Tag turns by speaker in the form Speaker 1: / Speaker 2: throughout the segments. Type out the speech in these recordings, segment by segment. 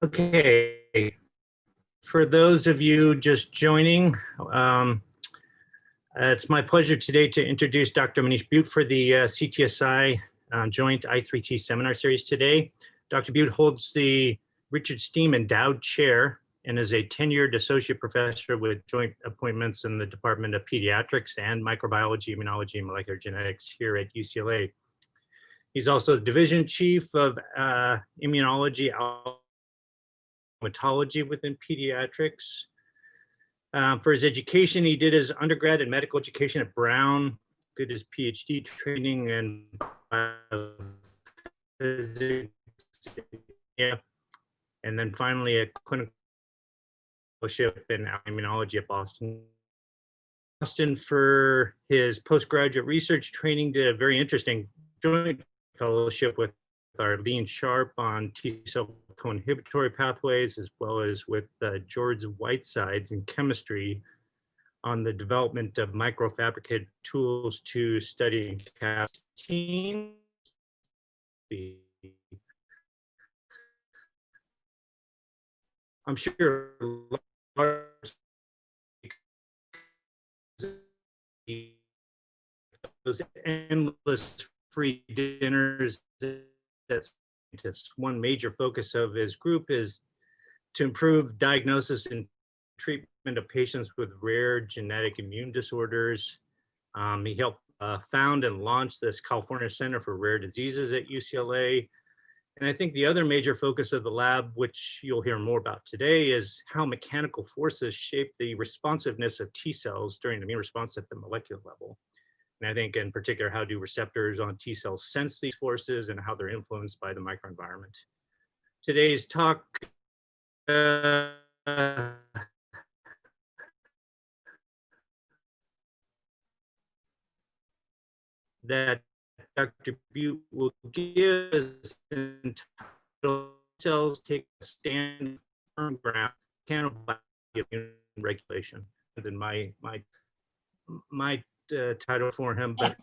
Speaker 1: Okay, for those of you just joining, it's my pleasure today to introduce Dr. Manish Butte for the CTSI Joint I3T Seminar Series today. Dr. Butte holds the Richard Stiehm Endowed Chair and is a tenured associate professor with joint appointments in the Department of Pediatrics and Microbiology, Immunology, and Molecular Genetics here at UCLA. He's also the division chief of Immunology, Rheumatology within Pediatrics. For his education, he did his undergrad and medical education at Brown, did his Ph.D. training in biophysics, and then finally a clinical fellowship in immunology at Boston. For his postgraduate research training, did a very interesting joint fellowship with Arlene Sharp on T-cell co-inhibitory pathways, as well as with George Whitesides in chemistry on the development of microfabricated tools to study casein. I'm sure those endless free dinners that's one major focus of his group is to improve diagnosis and treatment of patients with rare genetic immune disorders. He helped found and launch this California Center for Rare Diseases at UCLA. And I think the other major focus of the lab, which you'll hear more about today, is how mechanical forces shape the responsiveness of T cells during immune response at the molecular level. And I think in particular, how do receptors on T cells sense these forces and how they're influenced by the microenvironment. Today's talk that Dr. Butte will give is entitled Cells Take a Stand Firm Ground, Mechanobiology Immune Regulation. And then my title for him, but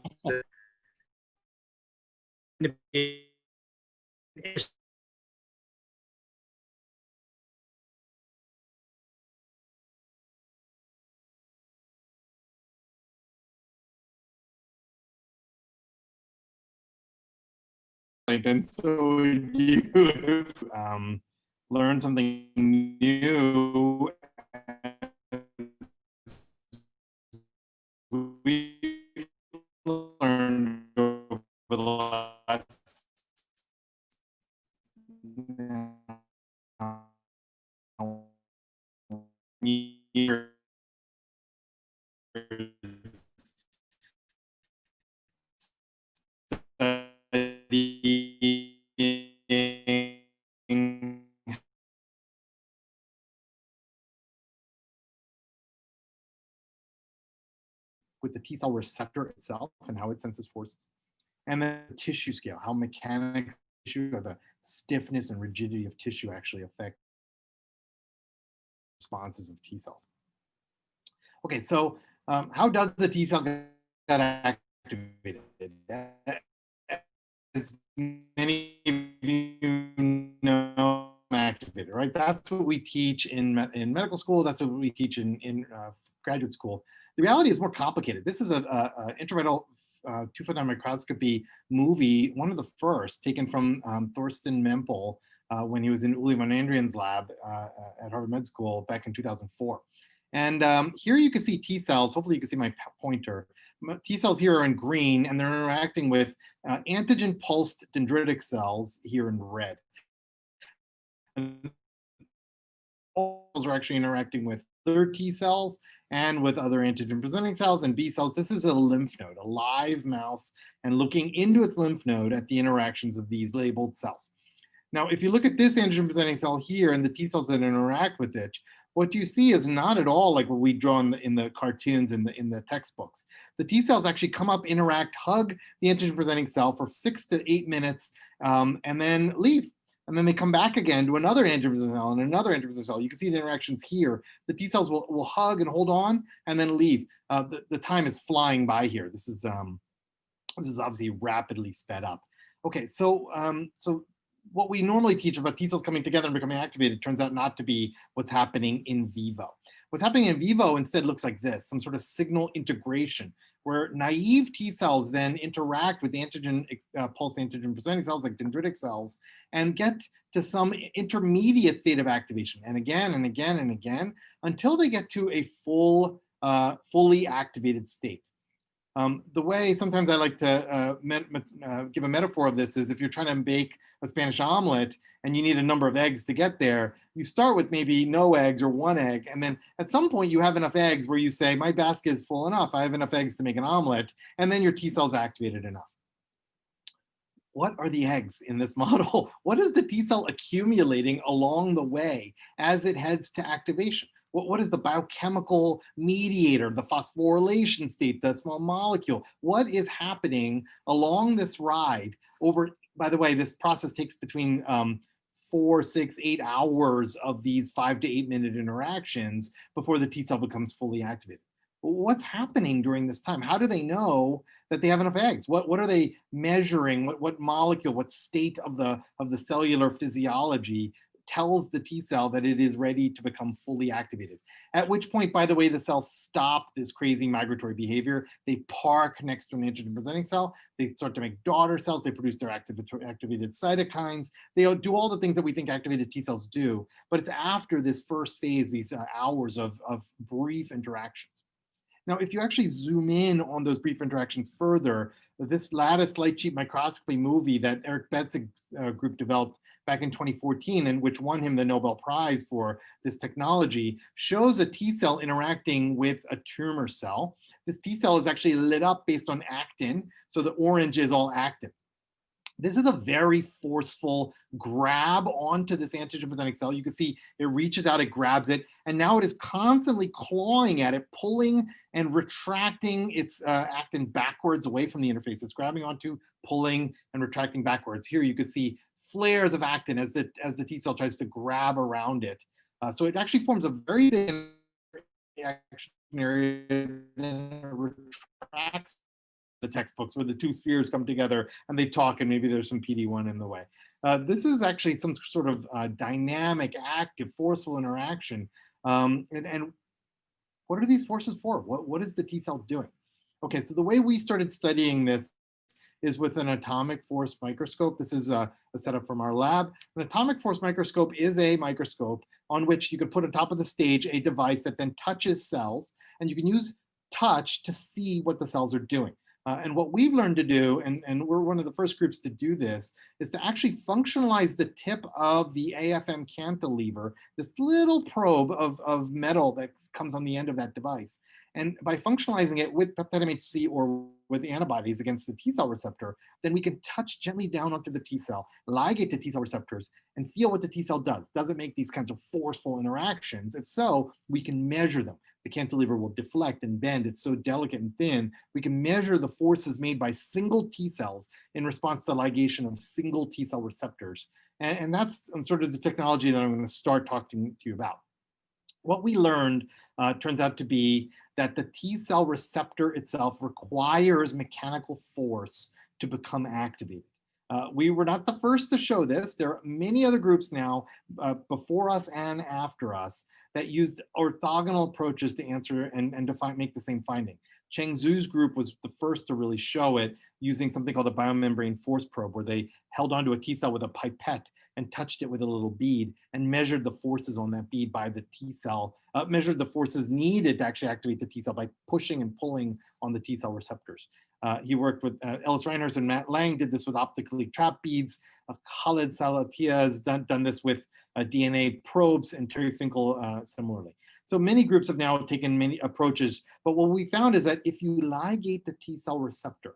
Speaker 2: and so you learn something new. We learned over the last year with the T cell receptor itself and how it senses forces. And then the tissue scale, how mechanics tissue or the stiffness and rigidity of tissue actually affect responses of T cells. Okay, so how does the T cell get activated? As many of you know, activated, right? That's what we teach in medical school. That's what we teach in graduate school. The reality is more complicated. This is an intraretinal two-photon microscopy movie, one of the first, taken from Thorsten Mempel when he was in Uli von Andrian's lab at Harvard Med School back in 2004. And here you can see T cells. Hopefully you can see my pointer. T cells here are in green, and they're interacting with antigen pulsed dendritic cells here in red. And those are actually interacting with other T cells and with other antigen presenting cells and B cells. This is a lymph node, a live mouse, and looking into its lymph node at the interactions of these labeled cells. Now, if you look at this antigen presenting cell here and the T cells that interact with it, what you see is not at all like what we draw in the cartoons in the textbooks. The T cells actually come up, interact, hug the antigen presenting cell for 6 to 8 minutes, and then leave. And then they come back again to another antigen presenting cell and another antigen presenting cell. You can see the interactions here. The T cells will hug and hold on and then leave. The time is flying by here. This is obviously rapidly sped up. Okay, so what we normally teach about T cells coming together and becoming activated turns out not to be what's happening in vivo. What's happening in vivo instead looks like this, some sort of signal integration, where naive T cells then interact with antigen, pulse antigen presenting cells like dendritic cells and get to some intermediate state of activation, and again and again and again, until they get to a fully activated state. The way sometimes I like to give a metaphor of this is if you're trying to bake a Spanish omelet and you need a number of eggs to get there, you start with maybe no eggs or one egg. And then at some point you have enough eggs where you say, my basket is full enough. I have enough eggs to make an omelet. And then your T cells activated enough. What are the eggs in this model? What is the T cell accumulating along the way as it heads to activation? What is the biochemical mediator, the phosphorylation state, the small molecule? What is happening along this ride over, by the way, this process takes between 4, 6, 8 hours of these 5 to 8 minute interactions before the T cell becomes fully activated. What's happening during this time? How do they know that they have enough eggs? What are they measuring? What molecule, what state of the cellular physiology tells the T cell that it is ready to become fully activated? At which point, by the way, the cells stop this crazy migratory behavior. They park next to an antigen presenting cell. They start to make daughter cells. They produce their activated cytokines. They do all the things that we think activated T cells do. But it's after this first phase, these hours of brief interactions. Now, if you actually zoom in on those brief interactions further, this lattice light sheet microscopy movie that Eric Betzig's group developed back in 2014, and which won him the Nobel Prize for this technology, shows a T cell interacting with a tumor cell. This T cell is actually lit up based on actin, so the orange is all actin. This is a very forceful grab onto this antigen presenting cell. You can see it reaches out, it grabs it, and now it is constantly clawing at it, pulling and retracting its actin backwards away from the interface. It's grabbing onto, pulling, and retracting backwards. Here you can see flares of actin as the T cell tries to grab around it. So it actually forms a very big reaction area, then it retracts the textbooks where the two spheres come together and they talk, and maybe there's some PD-1 in the way. This is actually some sort of dynamic, active, forceful interaction. And what are these forces for? What is the T cell doing? Okay, so the way we started studying this is with an atomic force microscope. This is a setup from our lab. An atomic force microscope is a microscope on which you can put on top of the stage a device that then touches cells, and you can use touch to see what the cells are doing. And what we've learned to do, and we're one of the first groups to do this, is to actually functionalize the tip of the AFM cantilever, this little probe of metal that comes on the end of that device. And by functionalizing it with peptide MHC or with antibodies against the T cell receptor, then we can touch gently down onto the T cell, ligate the T cell receptors, and feel what the T cell does. Does it make these kinds of forceful interactions? If so, we can measure them. The cantilever will deflect and bend. It's so delicate and thin. We can measure the forces made by single T cells in response to ligation of single T cell receptors. And that's sort of the technology that I'm going to start talking to you about. What we learned turns out to be that the T cell receptor itself requires mechanical force to become activated. We were not the first to show this. There are many other groups now before us and after us that used orthogonal approaches to answer and make the same finding. Cheng Zhu's group was the first to really show it using something called a biomembrane force probe, where they held onto a T cell with a pipette and touched it with a little bead and measured the forces on that bead by the T cell, measured the forces needed to actually activate the T cell by pushing and pulling on the T cell receptors. He worked with Ellis Reiners and Matt Lang, did this with optically trapped beads. Khaled Salatia has done this with DNA probes, and Terry Finkel similarly. So many groups have now taken many approaches, but what we found is that if you ligate the T cell receptor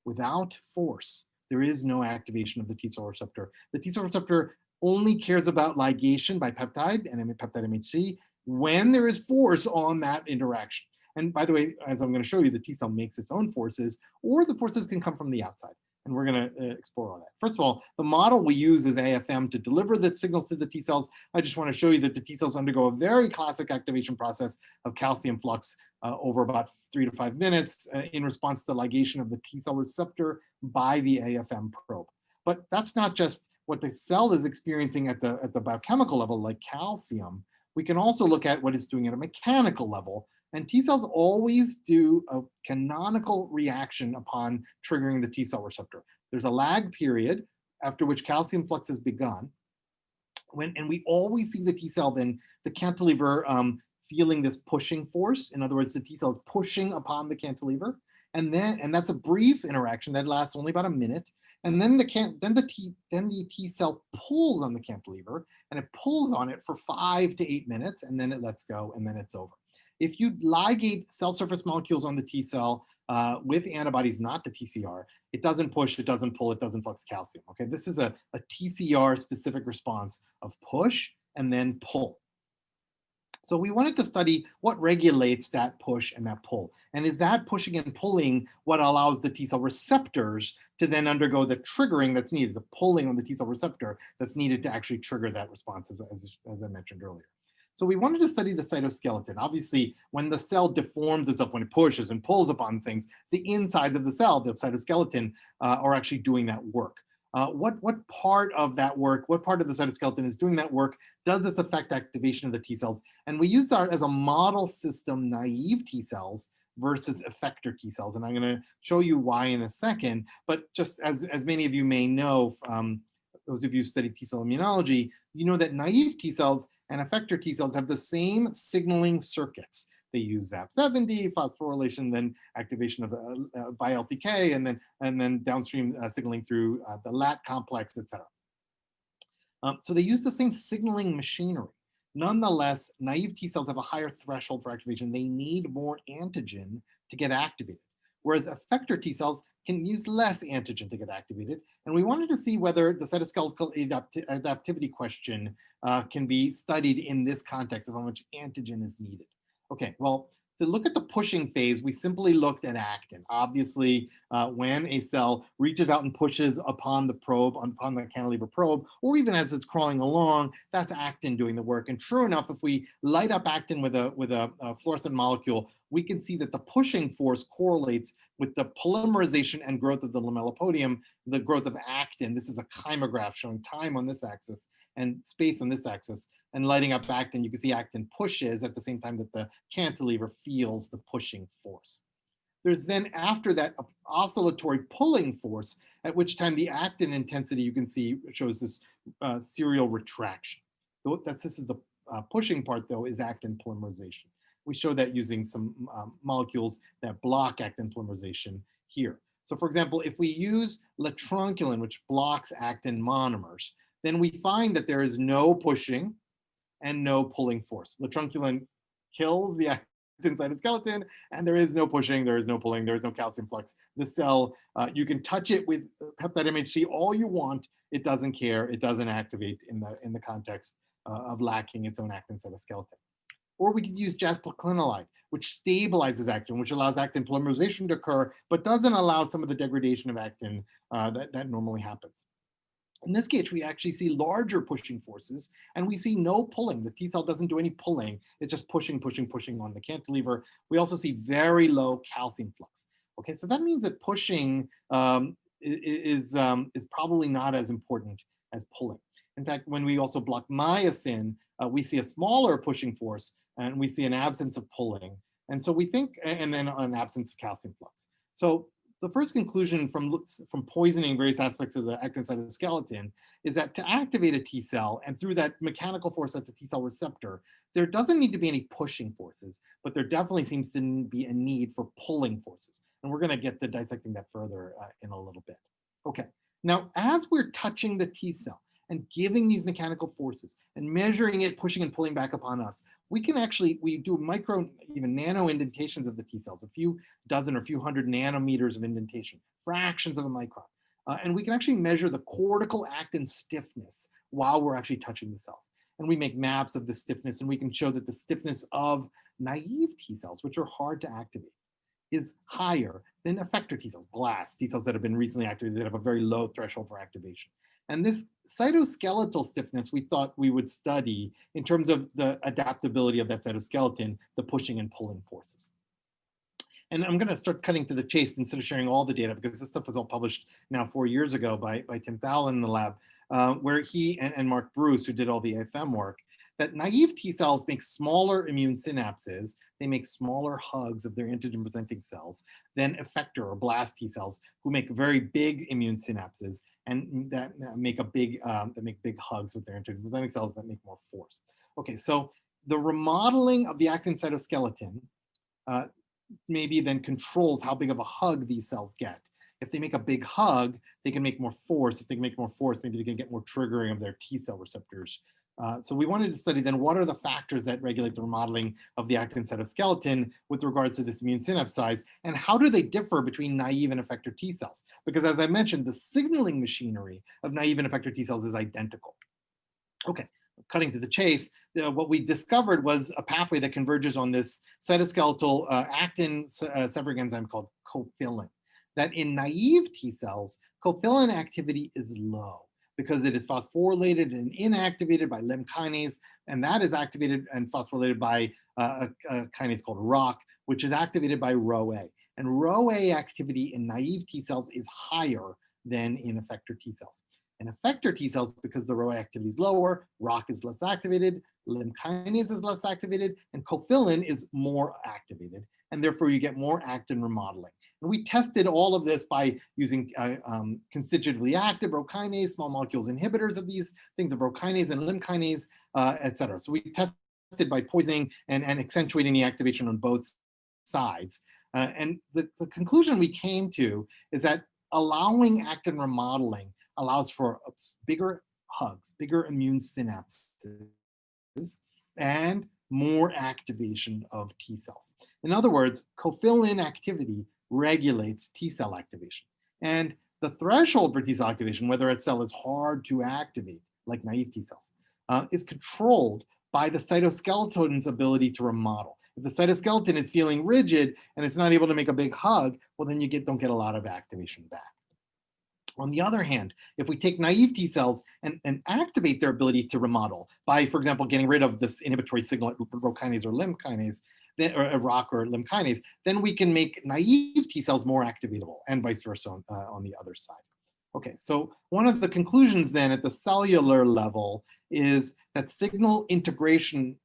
Speaker 2: without force, there is no activation of the T cell receptor. The T cell receptor only cares about ligation by peptide and peptide MHC when there is force on that interaction. And by the way, as I'm going to show you, the T cell makes its own forces, or the forces can come from the outside. And we're going to explore all that. First of all, the model we use is AFM to deliver the signals to the T cells. I just want to show you that the T cells undergo a very classic activation process of calcium flux over about 3 to 5 minutes in response to ligation of the T cell receptor by the AFM probe. But that's not just what the cell is experiencing at the biochemical level, like calcium, we can also look at what it's doing at a mechanical level. And T cells always do a canonical reaction upon triggering the T cell receptor. There's a lag period after which calcium flux has begun. And we always see the T cell, then the cantilever feeling this pushing force. In other words, the T cell is pushing upon the cantilever. And that's a brief interaction that lasts only about a minute. And then the T cell pulls on the cantilever, and it pulls on it for 5 to 8 minutes, and then it lets go, and then it's over. If you ligate cell surface molecules on the T cell with antibodies, not the TCR, it doesn't push, it doesn't pull, it doesn't flux calcium. Okay, this is a TCR specific response of push and then pull. So we wanted to study what regulates that push and that pull. And is that pushing and pulling what allows the T cell receptors to then undergo the triggering that's needed, the pulling on the T cell receptor that's needed to actually trigger that response, as I mentioned earlier. So we wanted to study the cytoskeleton. Obviously, when the cell deforms itself, when it pushes and pulls upon things, the insides of the cell, the cytoskeleton, are actually doing that work. What part of that work, what part of the cytoskeleton is doing that work? Does this affect activation of the T cells? And we used that as a model system, naive T cells versus effector T cells. And I'm going to show you why in a second. But just as many of you may know, those of you who study T cell immunology, you know that naive T cells and effector T cells have the same signaling circuits. They use ZAP70, phosphorylation, then activation of by LCK, and then downstream signaling through the LAT complex, et cetera. So they use the same signaling machinery. Nonetheless, naive T cells have a higher threshold for activation. They need more antigen to get activated, whereas effector T cells can use less antigen to get activated. And we wanted to see whether the cytoskeletal adaptivity question can be studied in this context of how much antigen is needed. Okay, well, to look at the pushing phase, we simply looked at actin. Obviously, when a cell reaches out and pushes upon the probe, upon the cantilever probe, or even as it's crawling along, that's actin doing the work. And true enough, if we light up actin with a fluorescent molecule, we can see that the pushing force correlates with the polymerization and growth of the lamellipodium, the growth of actin. This is a chymograph showing time on this axis and space on this axis. And lighting up actin, you can see actin pushes at the same time that the cantilever feels the pushing force. There's then, after that, oscillatory pulling force, at which time the actin intensity, you can see, shows this serial retraction. This is the pushing part, though, is actin polymerization. We show that using some molecules that block actin polymerization here. So for example, if we use latrunculin, which blocks actin monomers, then we find that there is no pushing and no pulling force. Latrunculin kills the actin cytoskeleton, and there is no pushing, there is no pulling, there is no calcium flux. The cell, you can touch it with peptide MHC all you want, it doesn't care, it doesn't activate in the context of lacking its own actin cytoskeleton. Or we could use jasperclinolide, which stabilizes actin, which allows actin polymerization to occur, but doesn't allow some of the degradation of actin that normally happens. In this case, we actually see larger pushing forces, and we see no pulling. The T cell doesn't do any pulling. It's just pushing, pushing, pushing on the cantilever. We also see very low calcium flux. Okay, so that means that pushing is probably not as important as pulling. In fact, when we also block myosin, we see a smaller pushing force, and we see an absence of pulling. And so we think, and then an absence of calcium flux. So the first conclusion from poisoning various aspects of the actin cytoskeleton is that to activate a T cell, and through that mechanical force at the T cell receptor, there doesn't need to be any pushing forces, but there definitely seems to be a need for pulling forces. And we're going to get to dissecting that further in a little bit. Okay, now as we're touching the T cell and giving these mechanical forces and measuring it, pushing and pulling back upon us, we can actually, we do micro, even nano indentations of the T cells, a few dozen or few hundred nanometers of indentation, fractions of a micron. And we can actually measure the cortical actin stiffness while we're actually touching the cells. And we make maps of the stiffness, and we can show that the stiffness of naive T cells, which are hard to activate, is higher than effector T cells, blasts, T cells that have been recently activated that have a very low threshold for activation. And this cytoskeletal stiffness we thought we would study in terms of the adaptability of that cytoskeleton, the pushing and pulling forces. And I'm going to start cutting to the chase instead of sharing all the data, because this stuff was all published now 4 years ago by Tim Thalen in the lab. where he and Mark Bruce, who did all the AFM work, that naive T cells make smaller immune synapses. They make smaller hugs of their antigen-presenting cells than effector or blast T cells, who make very big immune synapses and that make big hugs with their antigen-presenting cells that make more force. Okay, so the remodeling of the actin cytoskeleton maybe then controls how big of a hug these cells get. If they make a big hug, they can make more force. If they can make more force, maybe they can get more triggering of their T cell receptors. So we wanted to study then what are the factors that regulate the remodeling of the actin cytoskeleton with regards to this immune synapse size, and how do they differ between naive and effector T cells? Because as I mentioned, the signaling machinery of naive and effector T cells is identical. Okay, cutting to the chase, what we discovered was a pathway that converges on this cytoskeletal actin severing enzyme called cofilin. That in naive T cells, cofilin activity is low because it is phosphorylated and inactivated by lim kinase, and that is activated and phosphorylated by a kinase called ROCK, which is activated by Rho-A. And Rho-A activity in naive T cells is higher than in effector T cells. In effector T cells, because the Rho-A activity is lower, ROCK is less activated, lim kinase is less activated, and cofilin is more activated, and therefore you get more actin remodeling. And we tested all of this by using constitutively active Rho kinase, small molecules inhibitors of these things, of Rho kinase and lim kinase, et cetera. So we tested by poisoning and accentuating the activation on both sides. And the conclusion we came to is that allowing actin remodeling allows for bigger hugs, bigger immune synapses, and more activation of T cells. In other words, cofilin activity regulates T cell activation. And the threshold for T cell activation, whether a cell is hard to activate, like naive T cells, is controlled by the cytoskeleton's ability to remodel. If the cytoskeleton is feeling rigid and it's not able to make a big hug, well, then you don't get a lot of activation back. On the other hand, if we take naive T cells and activate their ability to remodel by, for example, getting rid of this inhibitory signal at Rho kinase or lim kinase, or ROCK or lim kinase, then we can make naive T cells more activatable and vice versa on the other side. Okay, so one of the conclusions then at the cellular level is that signal integration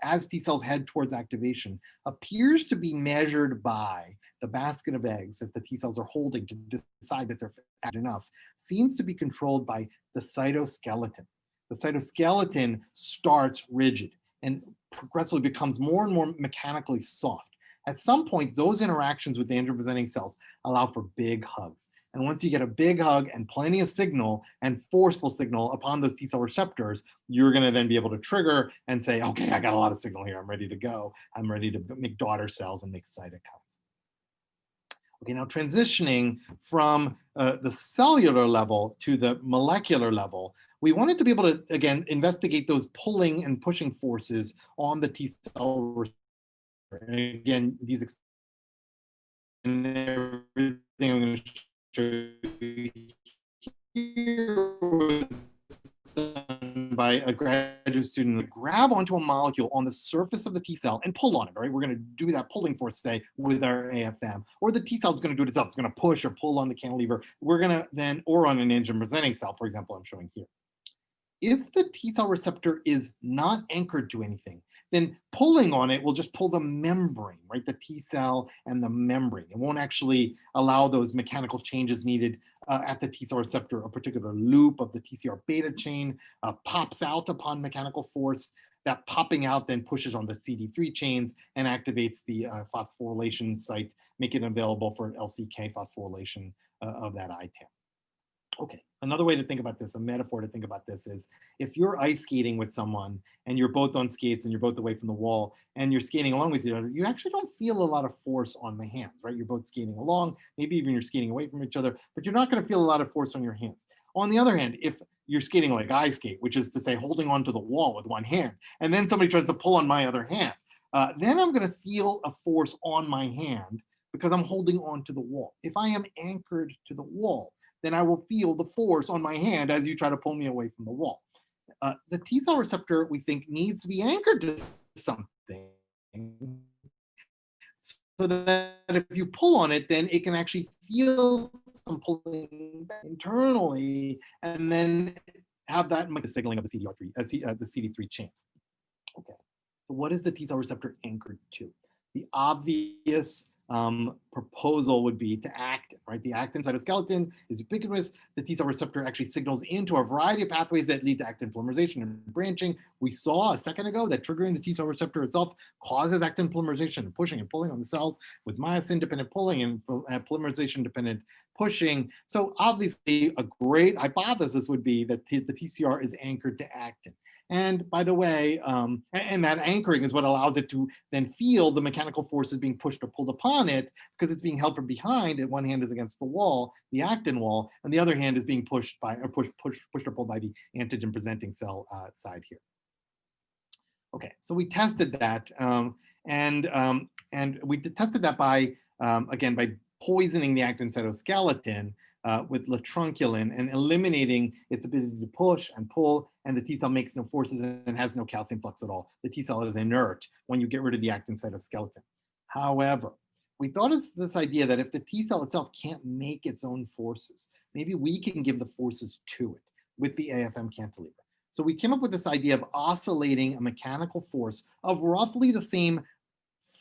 Speaker 2: as T cells head towards activation appears to be measured by the basket of eggs that the T cells are holding to decide that they're fat enough, seems to be controlled by the cytoskeleton. The cytoskeleton starts rigid and progressively becomes more and more mechanically soft. At some point, those interactions with the antigen-presenting cells allow for big hugs. And once you get a big hug and plenty of signal and forceful signal upon those T cell receptors, you're going to then be able to trigger and say, okay, I got a lot of signal here. I'm ready to go. I'm ready to make daughter cells and make cytokines. Okay, now transitioning from the cellular level to the molecular level, we wanted to be able to, again, investigate those pulling and pushing forces on the T cell receptor. And again, these and everything I'm going to show you here was done by a graduate student to grab onto a molecule on the surface of the T cell and pull on it, right? We're going to do that pulling force, say, with our AFM, or the T cell is going to do it itself. It's going to push or pull on the cantilever. We're going to then, or on an antigen-presenting cell, for example, I'm showing here. If the T cell receptor is not anchored to anything, then pulling on it will just pull the membrane, right? The T cell and the membrane. It won't actually allow those mechanical changes needed at the T cell receptor. A particular loop of the TCR beta chain pops out upon mechanical force. That popping out then pushes on the CD3 chains and activates the phosphorylation site, making it available for LCK phosphorylation of that ITAM. Okay, another way to think about this, a metaphor to think about this is if you're ice skating with someone and you're both on skates and you're both away from the wall and you're skating along with each other, you actually don't feel a lot of force on the hands, right? You're both skating along, maybe even you're skating away from each other, but you're not going to feel a lot of force on your hands. On the other hand, if you're skating like I skate, which is to say holding onto the wall with one hand, and then somebody tries to pull on my other hand, then I'm going to feel a force on my hand because I'm holding onto the wall. If I am anchored to the wall, then I will feel the force on my hand as you try to pull me away from the wall. The T cell receptor, we think, needs to be anchored to something so that if you pull on it, then it can actually feel some pulling internally, and then have that signaling of the CD3, the CD3 chains. Okay, so what is the T cell receptor anchored to? The obvious proposal would be to actin, right? The actin cytoskeleton is ubiquitous. The T cell receptor actually signals into a variety of pathways that lead to actin polymerization and branching. We saw a second ago that triggering the T cell receptor itself causes actin polymerization and pushing and pulling on the cells with myosin-dependent pulling and polymerization-dependent pushing. So obviously a great hypothesis would be that the TCR is anchored to actin. And by the way, and that anchoring is what allows it to then feel the mechanical forces being pushed or pulled upon it, because it's being held from behind. And one hand is against the wall, the actin wall, and the other hand is being pushed by or pushed or pulled by the antigen presenting cell side here. Okay, so we tested that, and we tested that by again by poisoning the actin cytoskeleton with latrunculin and eliminating its ability to push and pull, and the T cell makes no forces and has no calcium flux at all. The T cell is inert when you get rid of the actin cytoskeleton. However, we thought of this idea that if the T cell itself can't make its own forces, maybe we can give the forces to it with the AFM cantilever. So we came up with this idea of oscillating a mechanical force of roughly the same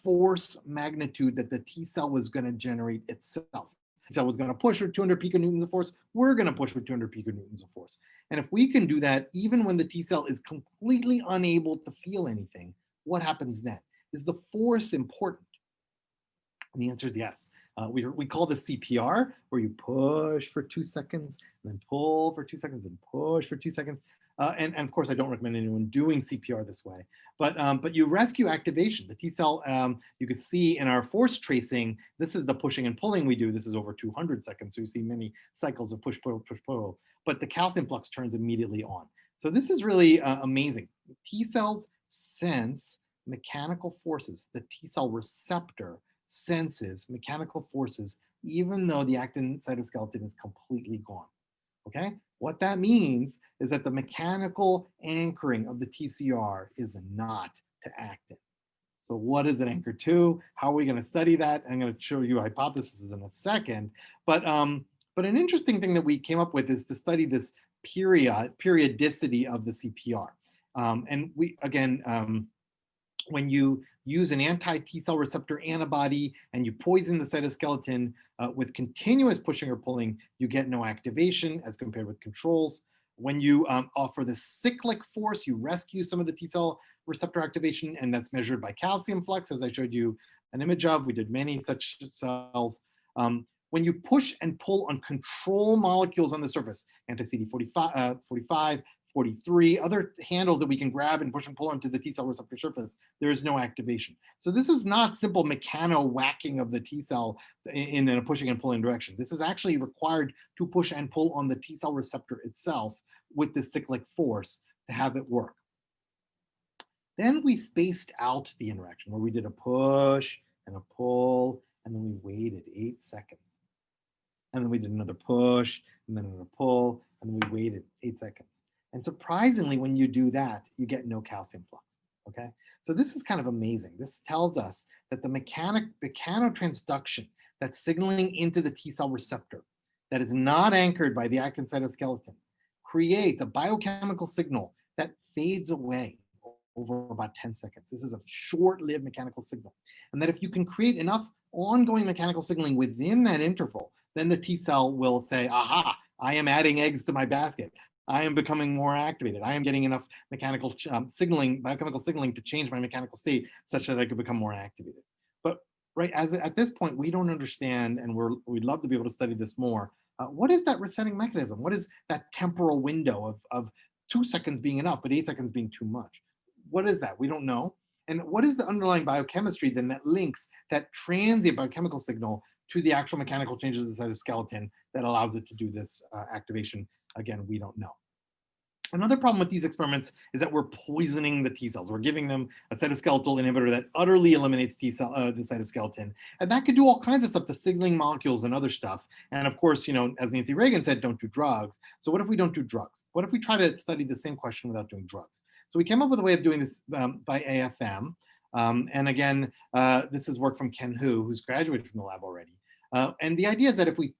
Speaker 2: force magnitude that the T cell was going to generate itself. T cell was going to push with 200 piconewtons of force. We're going to push with 200 piconewtons of force. And if we can do that, even when the T cell is completely unable to feel anything, what happens then? Is the force important? And the answer is yes. We call this CPR, where you push for 2 seconds, and then pull for 2 seconds, and push for 2 seconds. And of course, I don't recommend anyone doing CPR this way, but you rescue activation. The T cell, you can see in our force tracing, this is the pushing and pulling we do. This is over 200 seconds. So you see many cycles of push, pull, push, pull, but the calcium flux turns immediately on. So this is really amazing. T cells sense mechanical forces. The T cell receptor senses mechanical forces, even though the actin cytoskeleton is completely gone. Okay, what that means is that the mechanical anchoring of the TCR is not to actin. So what is it anchored to? How are we going to study that? I'm going to show you hypotheses in a second. But an interesting thing that we came up with is to study this periodicity of the CPR. And we, again, when you use an anti-T cell receptor antibody and you poison the cytoskeleton with continuous pushing or pulling, you get no activation as compared with controls. When you offer the cyclic force, you rescue some of the T cell receptor activation, and that's measured by calcium flux, as I showed you an image of. We did many such cells. When you push and pull on control molecules on the surface, anti-CD45, 45, 43, other handles that we can grab and push and pull onto the T cell receptor surface, there is no activation. So this is not simple mechano-whacking of the T cell in a pushing and pulling direction. This is actually required to push and pull on the T cell receptor itself with the cyclic force to have it work. Then we spaced out the interaction where we did a push and a pull, and then we waited 8 seconds. And then we did another push and then another pull, and then we waited 8 seconds. And surprisingly, when you do that, you get no calcium flux, okay? So this is kind of amazing. This tells us that the mechanotransduction that's signaling into the T cell receptor that is not anchored by the actin cytoskeleton creates a biochemical signal that fades away over about 10 seconds. This is a short-lived mechanical signal. And that if you can create enough ongoing mechanical signaling within that interval, then the T cell will say, aha, I am adding eggs to my basket. I am becoming more activated. I am getting enough mechanical signaling, biochemical signaling to change my mechanical state such that I could become more activated. But right, at this point, we don't understand, and we'd love to be able to study this more. What is that resetting mechanism? What is that temporal window of 2 seconds being enough, but 8 seconds being too much? What is that? We don't know. And what is the underlying biochemistry then that links that transient biochemical signal to the actual mechanical changes of the cytoskeleton that allows it to do this activation? Again, we don't know. Another problem with these experiments is that we're poisoning the T cells. We're giving them a cytoskeletal inhibitor that utterly eliminates the cytoskeleton. And that could do all kinds of stuff to signaling molecules and other stuff. And of course, you know, as Nancy Reagan said, don't do drugs. So what if we don't do drugs? What if we try to study the same question without doing drugs? So we came up with a way of doing this by AFM. And again, this is work from Ken Hu, who's graduated from the lab already. And the idea is that if we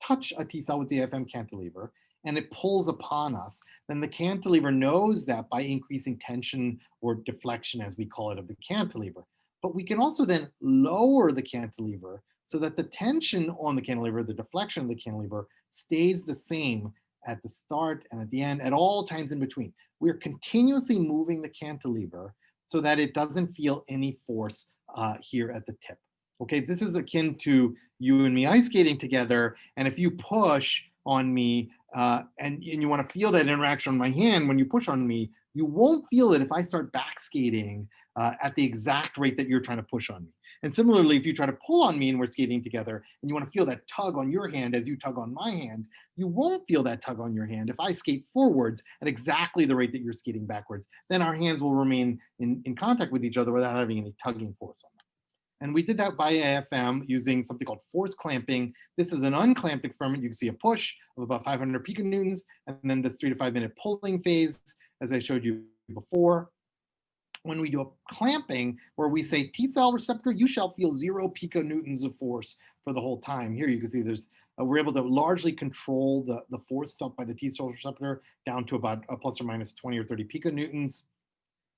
Speaker 2: touch a T cell with the AFM cantilever, and it pulls upon us, then the cantilever knows that by increasing tension or deflection, as we call it, of the cantilever. But we can also then lower the cantilever so that the tension on the cantilever, the deflection of the cantilever, stays the same at the start and at the end, at all times in between. We're continuously moving the cantilever so that it doesn't feel any force here at the tip. Okay, this is akin to you and me ice skating together, and if you push on me and you want to feel that interaction on my hand when you push on me, you won't feel it if I start back skating at the exact rate that you're trying to push on me. And similarly, if you try to pull on me and we're skating together and you want to feel that tug on your hand as you tug on my hand, you won't feel that tug on your hand if I skate forwards at exactly the rate that you're skating backwards. Then our hands will remain in contact with each other without having any tugging force on them. And we did that by AFM using something called force clamping. This is an unclamped experiment. You can see a push of about 500 piconewtons, and then this 3 to 5 minute pulling phase, as I showed you before. When we do a clamping, where we say T cell receptor, you shall feel 0 piconewtons of force for the whole time. Here you can see there's we're able to largely control the force felt by the T cell receptor down to about plus or minus 20 or 30 piconewtons.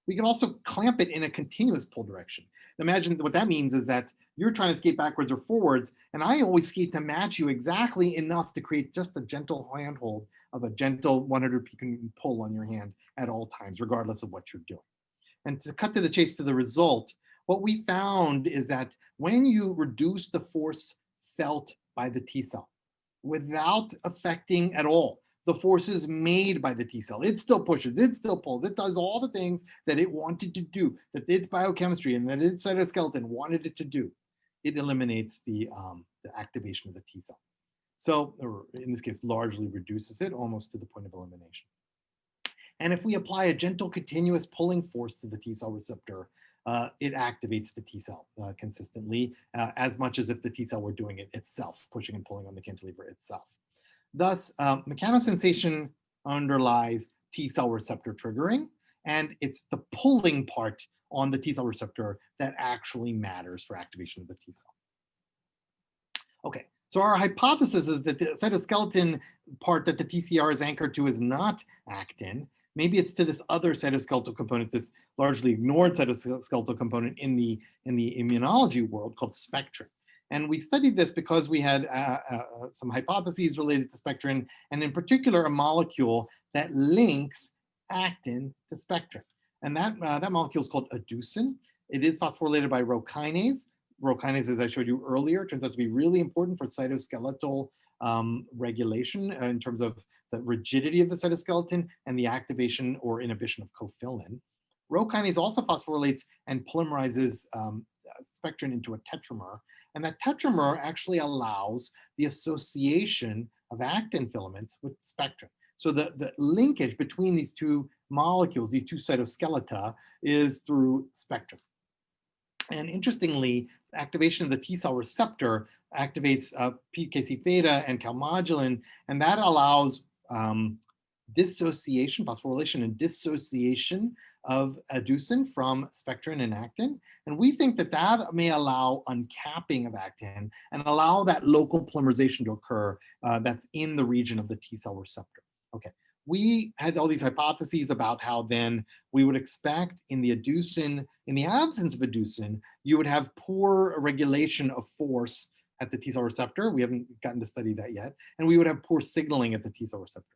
Speaker 2: We can also clamp it in a continuous pull direction. Imagine what that means is that you're trying to skate backwards or forwards, and I always skate to match you exactly enough to create just a gentle handhold of a gentle 100 piconewton pull on your hand at all times, regardless of what you're doing. And to cut to the chase to the result, what we found is that when you reduce the force felt by the T cell without affecting at all the forces made by the T cell, it still pushes, it still pulls, it does all the things that it wanted to do, that its biochemistry and that its cytoskeleton wanted it to do. It eliminates the activation of the T cell. So, or in this case, largely reduces it almost to the point of elimination. And if we apply a gentle continuous pulling force to the T cell receptor, it activates the T cell consistently, as much as if the T cell were doing it itself, pushing and pulling on the cantilever itself. Thus, mechanosensation underlies T cell receptor triggering, and it's the pulling part on the T cell receptor that actually matters for activation of the T cell. Okay, so our hypothesis is that the cytoskeleton part that the TCR is anchored to is not actin. Maybe it's to this other cytoskeletal component, this largely ignored cytoskeletal component in the immunology world called spectrin. And we studied this because we had some hypotheses related to spectrin, and in particular, a molecule that links actin to spectrin. And that molecule is called aducin. It is phosphorylated by Rho kinase. Rho kinase, as I showed you earlier, turns out to be really important for cytoskeletal regulation in terms of the rigidity of the cytoskeleton and the activation or inhibition of cofilin. Rho kinase also phosphorylates and polymerizes spectrin into a tetramer. And that tetramer actually allows the association of actin filaments with spectrin. So the linkage between these two molecules, these two cytoskeleta, is through spectrin. And interestingly, activation of the T cell receptor activates PKC theta and calmodulin, and that allows dissociation, phosphorylation and dissociation of aducin from spectrin and actin. And we think that that may allow uncapping of actin and allow that local polymerization to occur that's in the region of the T cell receptor. Okay, we had all these hypotheses about how then we would expect in the aducin, in the absence of aducin, you would have poor regulation of force at the T cell receptor. We haven't gotten to study that yet. And we would have poor signaling at the T cell receptor.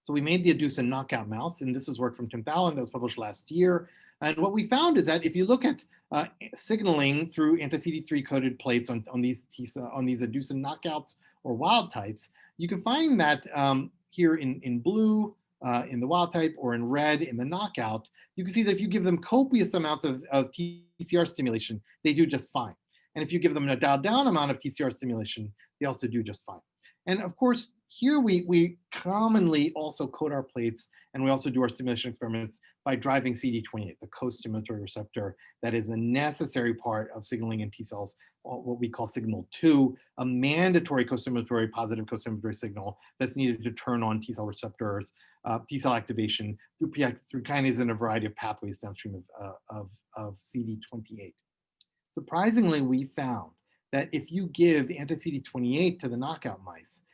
Speaker 2: So we made the aducin knockout mouse, and this is work from Tim Fallon that was published last year. And what we found is that if you look at signaling through anti-CD3 coded plates on these aducin knockouts or wild types, you can find that here in blue in the wild type or in red in the knockout, you can see that if you give them copious amounts of TCR stimulation, they do just fine. And if you give them a dialed down amount of TCR stimulation, they also do just fine. And of course, here we commonly also code our plates, and we also do our stimulation experiments by driving CD28, the co-stimulatory receptor that is a necessary part of signaling in T cells, what we call signal 2, a mandatory co-stimulatory, positive co-stimulatory signal that's needed to turn on T cell receptors, T cell activation through kinase and a variety of pathways downstream of CD28. Surprisingly, we found that if you give anti-CD28 to the knockout mice,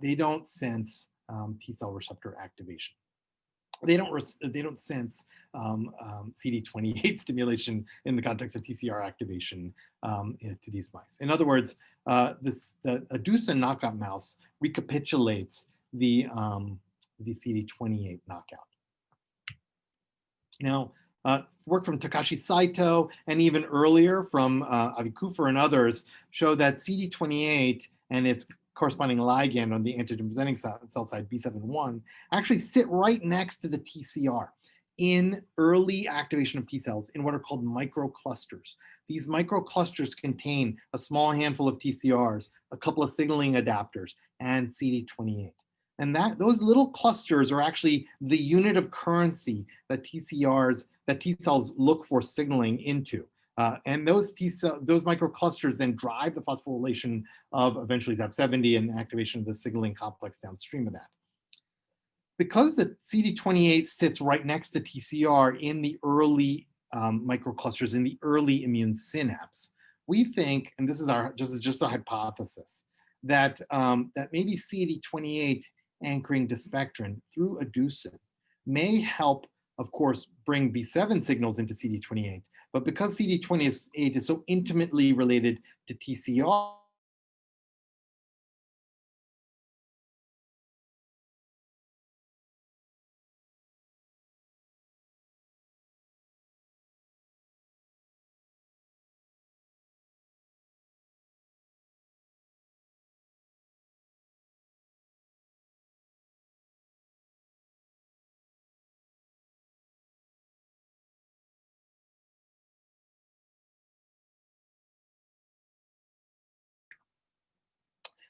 Speaker 2: they don't sense T cell receptor activation. They don't sense CD28 stimulation in the context of TCR activation to these mice. In other words, a DGSOM knockout mouse recapitulates the CD28 knockout. Now, work from Takashi Saito and even earlier from Avi Kufer and others show that CD28 and its corresponding ligand on the antigen presenting cell side, B7-1, actually sit right next to the TCR in early activation of T cells in what are called microclusters. These microclusters contain a small handful of TCRs, a couple of signaling adapters, and CD28. And those little clusters are actually the unit of currency that T cells look for signaling into. And those microclusters then drive the phosphorylation of eventually ZAP70 and activation of the signaling complex downstream of that. Because the CD28 sits right next to TCR in the early microclusters, in the early immune synapse, we think, and this is just a hypothesis, that maybe CD28 anchoring dyspectrin through a DGSOM may help, of course, bring B7 signals into CD28. But because CD28 is so intimately related to TCR,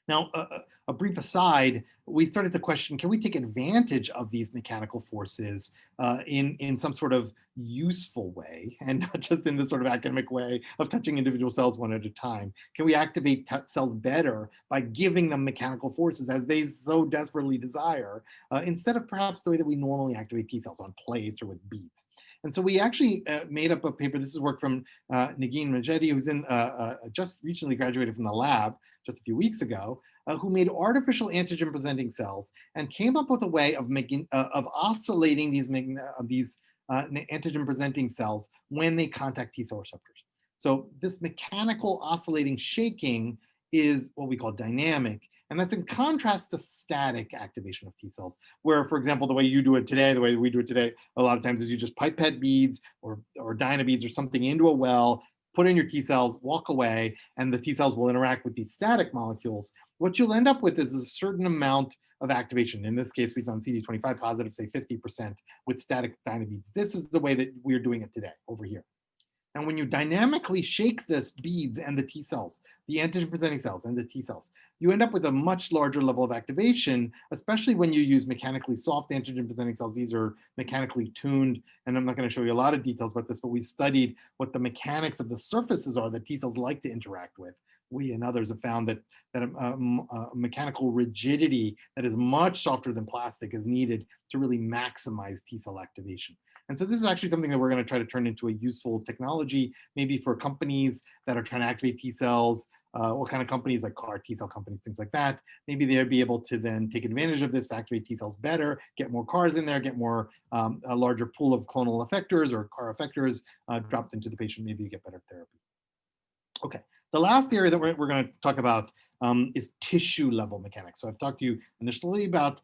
Speaker 2: now, a brief aside, we started to question, can we take advantage of these mechanical forces in some sort of useful way, and not just in this sort of academic way of touching individual cells one at a time? Can we activate cells better by giving them mechanical forces as they so desperately desire, instead of perhaps the way that we normally activate T cells on plates or with beads? And so we actually made up a paper. This is work from Nagin Majedi, who's just recently graduated from the lab just a few weeks ago, who made artificial antigen presenting cells and came up with a way of oscillating these antigen presenting cells when they contact T cell receptors. So this mechanical oscillating shaking is what we call dynamic. And that's in contrast to static activation of T cells, where, for example, the way you do it today, the way we do it today, a lot of times is you just pipette beads or dynabeads or something into a well, put in your T cells, walk away, and the T cells will interact with these static molecules. What you'll end up with is a certain amount of activation. In this case, we found CD25 positive, say 50% with static dynabeads. This is the way that we're doing it today over here. And when you dynamically shake this beads and the T cells, the antigen presenting cells and the T cells, you end up with a much larger level of activation, especially when you use mechanically soft antigen presenting cells. These are mechanically tuned, and I'm not going to show you a lot of details about this, but we studied what the mechanics of the surfaces are that T cells like to interact with. We and others have found that a mechanical rigidity that is much softer than plastic is needed to really maximize T cell activation. And so this is actually something that we're going to try to turn into a useful technology, maybe for companies that are trying to activate T cells, what kind of companies, like CAR T cell companies, things like that. Maybe they'll be able to then take advantage of this to activate T cells better, get more CARs in there, get more, a larger pool of clonal effectors or CAR effectors dropped into the patient. Maybe you get better therapy. Okay, the last area that we're going to talk about is tissue level mechanics. So I've talked to you initially about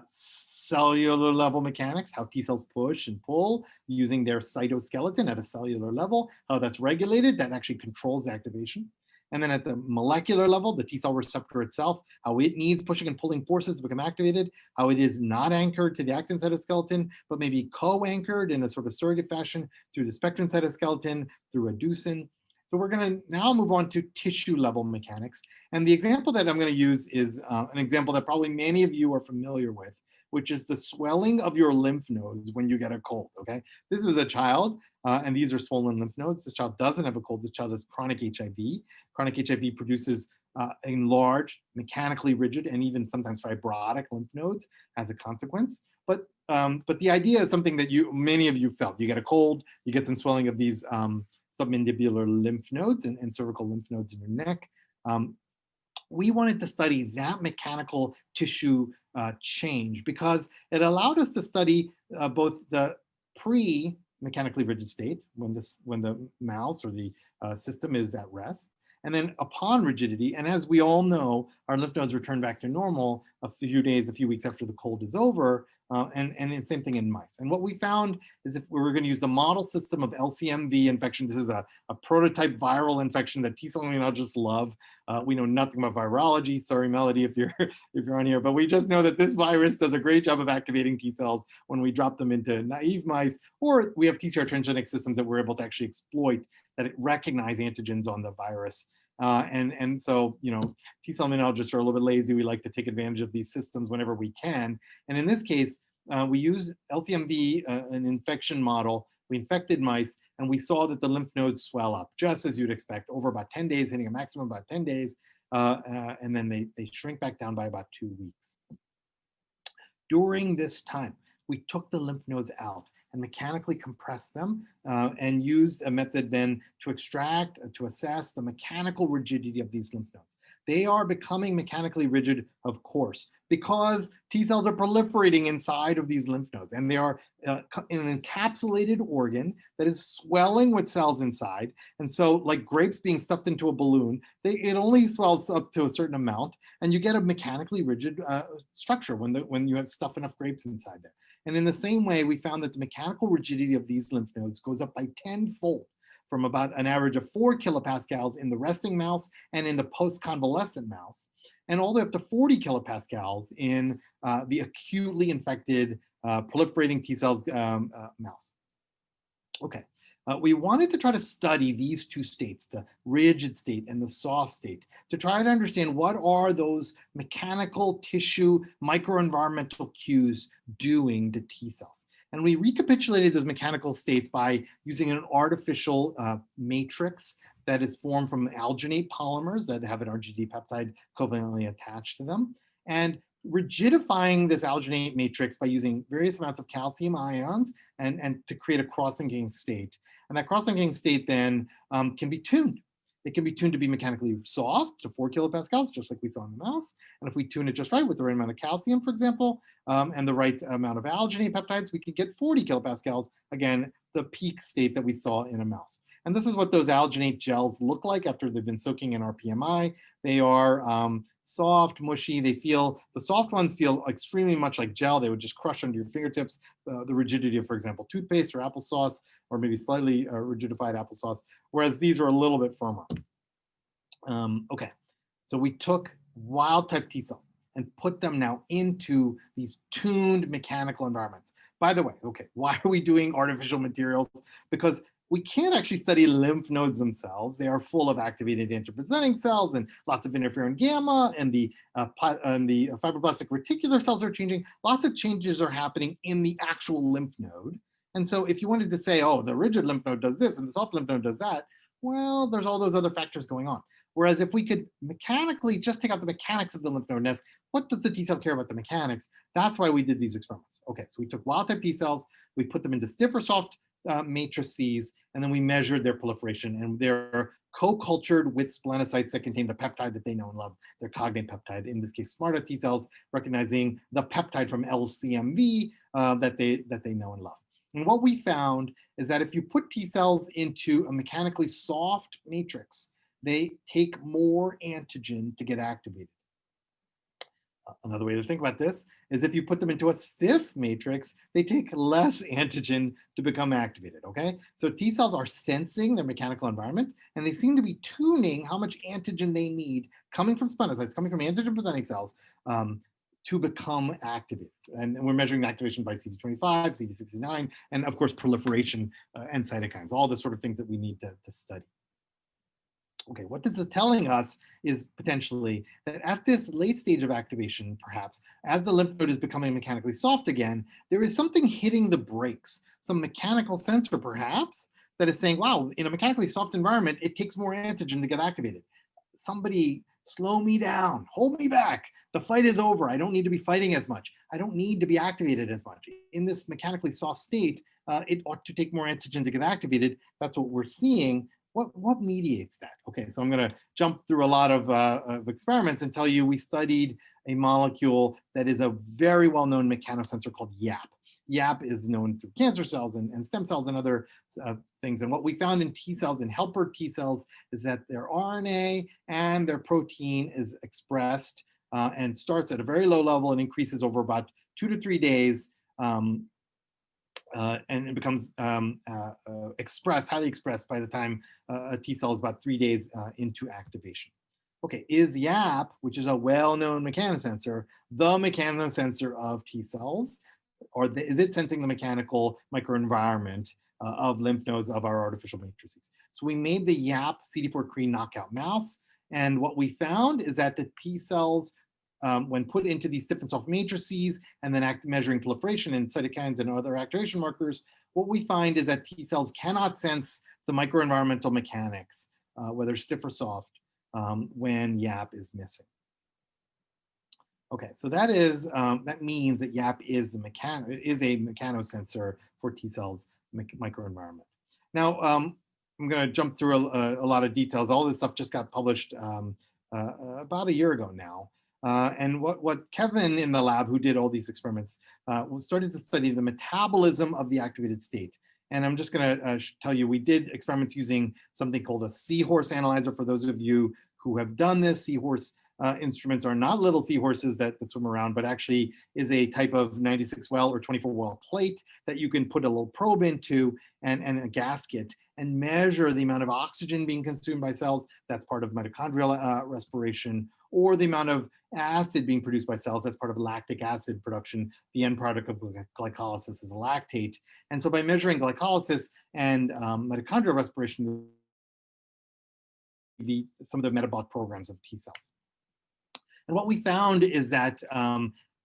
Speaker 2: cellular level mechanics, how T cells push and pull using their cytoskeleton at a cellular level, how that's regulated, that actually controls the activation. And then at the molecular level, the T cell receptor itself, how it needs pushing and pulling forces to become activated, how it is not anchored to the actin cytoskeleton, but maybe co-anchored in a sort of surrogate fashion through the spectrin cytoskeleton, through a DGSOM. So we're going to now move on to tissue level mechanics. And the example that I'm going to use is an example that probably many of you are familiar with, which is the swelling of your lymph nodes when you get a cold, okay? This is a child, and these are swollen lymph nodes. This child doesn't have a cold. This child has chronic HIV. Chronic HIV produces enlarged, mechanically rigid, and even sometimes fibrotic lymph nodes as a consequence. But the idea is something that many of you felt. You get a cold, you get some swelling of these submandibular lymph nodes and cervical lymph nodes in your neck. We wanted to study that mechanical tissue change because it allowed us to study both the pre-mechanically rigid state when the mouse or the system is at rest, and then upon rigidity. And as we all know, our lymph nodes return back to normal a few days, a few weeks after the cold is over. And the same thing in mice. And what we found is if we were going to use the model system of LCMV infection, this is a prototype viral infection that T-cell immunologists love. We know nothing about virology. Sorry, Melody, if you're on here, but we just know that this virus does a great job of activating T cells when we drop them into naive mice, or we have TCR transgenic systems that we're able to actually exploit that recognize antigens on the virus. And so, T-cell immunologists are a little bit lazy. We like to take advantage of these systems whenever we can. And in this case, we use LCMV, an infection model. We infected mice, and we saw that the lymph nodes swell up, just as you'd expect, over about 10 days, hitting a maximum about 10 days, and then they shrink back down by about 2 weeks. During this time, we took the lymph nodes out and mechanically compressed them and used a method then to extract, to assess the mechanical rigidity of these lymph nodes. They are becoming mechanically rigid, of course, because T cells are proliferating inside of these lymph nodes, and they are in an encapsulated organ that is swelling with cells inside. And so, like grapes being stuffed into a balloon, it only swells up to a certain amount, and you get a mechanically rigid structure when you have stuff enough grapes inside there. And in the same way, we found that the mechanical rigidity of these lymph nodes goes up by 10-fold, from about an average of 4 kilopascals in the resting mouse and in the post-convalescent mouse, and all the way up to 40 kilopascals in the acutely infected proliferating T cells mouse. Okay, we wanted to try to study these two states, the rigid state and the soft state, to try to understand what are those mechanical tissue microenvironmental cues doing to T cells. And we recapitulated those mechanical states by using an artificial matrix that is formed from alginate polymers that have an RGD peptide covalently attached to them, and rigidifying this alginate matrix by using various amounts of calcium ions and to create a cross-linking state. And that cross-linking state then can be tuned. It can be tuned to be mechanically soft to 4 kilopascals, just like we saw in the mouse. And if we tune it just right with the right amount of calcium, for example, and the right amount of alginate peptides, we could get 40 kilopascals, again, the peak state that we saw in a mouse. And this is what those alginate gels look like after they've been soaking in our PMI. They are soft, mushy. The soft ones feel extremely much like gel. They would just crush under your fingertips. The rigidity of, for example, toothpaste or applesauce, or maybe slightly rigidified applesauce, whereas these are a little bit firmer. Okay, so we took wild type T cells and put them now into these tuned mechanical environments. By the way, okay, why are we doing artificial materials? Because we can't actually study lymph nodes themselves. They are full of activated antigen-presenting cells and lots of interferon gamma, and the fibroblastic reticular cells are changing. Lots of changes are happening in the actual lymph node. And so if you wanted to say, oh, the rigid lymph node does this and the soft lymph node does that, well, there's all those other factors going on. Whereas if we could mechanically just take out the mechanics of the lymph node and ask, what does the T cell care about the mechanics? That's why we did these experiments. Okay, so we took wild type T cells, we put them into stiff or soft matrices, and then we measured their proliferation, and they're co-cultured with splenocytes that contain the peptide that they know and love, their cognate peptide, in this case, SMARTA T cells, recognizing the peptide from LCMV that they know and love. And what we found is that if you put T cells into a mechanically soft matrix, they take more antigen to get activated. Another way to think about this is if you put them into a stiff matrix, they take less antigen to become activated, okay? So T cells are sensing their mechanical environment, and they seem to be tuning how much antigen they need coming from splenocytes, coming from antigen-presenting cells, to become activated. And we're measuring the activation by CD25, CD69, and of course, proliferation and cytokines, all the sort of things that we need to study. Okay, what this is telling us is potentially that at this late stage of activation, perhaps, as the lymph node is becoming mechanically soft again, there is something hitting the brakes, some mechanical sensor perhaps, that is saying, wow, in a mechanically soft environment, it takes more antigen to get activated. Somebody slow me down, hold me back. The fight is over. I don't need to be fighting as much. I don't need to be activated as much. In this mechanically soft state, it ought to take more antigen to get activated. That's what we're seeing. What mediates that? Okay, so I'm going to jump through a lot of experiments and tell you we studied a molecule that is a very well-known mechanosensor called YAP. YAP is known through cancer cells and stem cells and other things. And what we found in T cells and helper T cells is that their RNA and their protein is expressed and starts at a very low level and increases over about 2 to 3 days. And it becomes expressed, highly expressed by the time a T cell is about 3 days into activation. Okay, is YAP, which is a well-known mechanosensor, the mechanosensor of T cells, or is it sensing the mechanical microenvironment of lymph nodes of our artificial matrices? So we made the YAP CD4 knockout mouse, and what we found is that the T cells, when put into these stiff and soft matrices and then measuring proliferation and cytokines and other activation markers, what we find is that T cells cannot sense the microenvironmental mechanics, whether stiff or soft, when YAP is missing. Okay, so that means that YAP is a mechanosensor for T cells microenvironment. Now, I'm going to jump through a lot of details. All this stuff just got published about a year ago now. And what Geffen in the lab, who did all these experiments, started to study the metabolism of the activated state. And I'm just going to tell you, we did experiments using something called a seahorse analyzer. For those of you who have done this, seahorse instruments are not little seahorses that swim around, but actually is a type of 96 well or 24 well plate that you can put a little probe into and a gasket and measure the amount of oxygen being consumed by cells. That's part of mitochondrial respiration, or the amount of acid being produced by cells. That's part of lactic acid production. The end product of glycolysis is a lactate. And so by measuring glycolysis and mitochondrial respiration, some of the metabolic programs of T cells. And what we found is that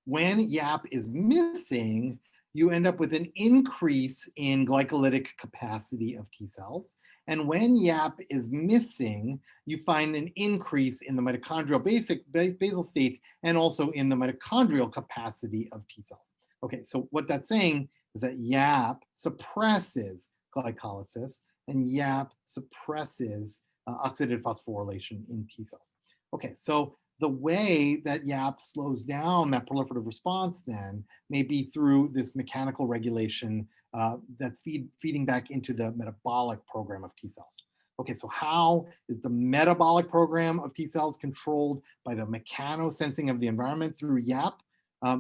Speaker 2: when YAP is missing, you end up with an increase in glycolytic capacity of T cells. And when YAP is missing, you find an increase in the mitochondrial basal state and also in the mitochondrial capacity of T cells. Okay, so what that's saying is that YAP suppresses glycolysis and YAP suppresses oxidative phosphorylation in T cells. Okay, so the way that YAP slows down that proliferative response then may be through this mechanical regulation that's feeding back into the metabolic program of T cells. Okay, so how is the metabolic program of T cells controlled by the mechanosensing of the environment through YAP?